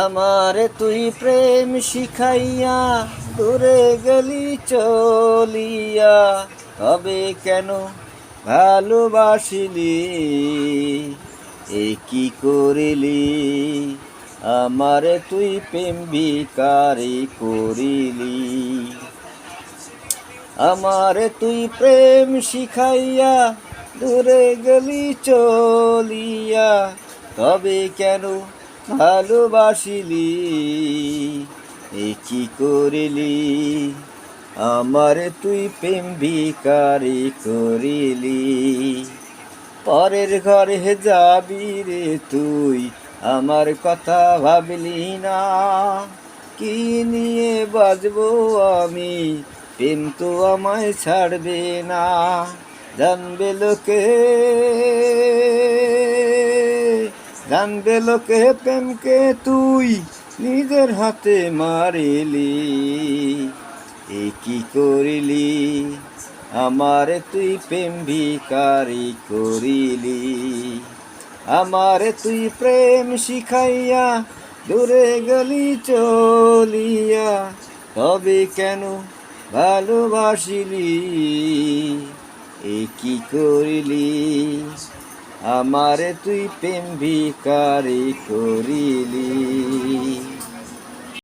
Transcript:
আমারে তুই প্রেম শিখাইয়া দূরে গেলি চলিয়া, তবে কেন ভালোবাসিলি, এ কি করিলি? আমারে তুই প্রেম ভিখারি করিলি। আমারে তুই প্রেম শিখাইয়া দূরে গেলি চলিয়া, তবে কেন ভালোবাসিলি, এ কি করিলি? আমারে তুই প্রেম ভিখারি করিলি। পরের ঘরে যাবি রে তুই, আমার কথা ভাবলি না, কি নিয়ে বাজবো আমি, প্রেম তো আমায় ছাড়বে না। জানবে লোকে, জানবে লোকে প্রেমকে তুই নিজের হাতে মারিলি, এ কি করিলি? আমারে তুই প্রেম ভিখারি করিলি। আমারে তুই প্রেম শিখাইয়া দূরে গেলি চলিয়া, তবে কেন ভালোবাসিলি, এ কি করিলি? আমারে তুই প্রেম ভিখারি করিলি।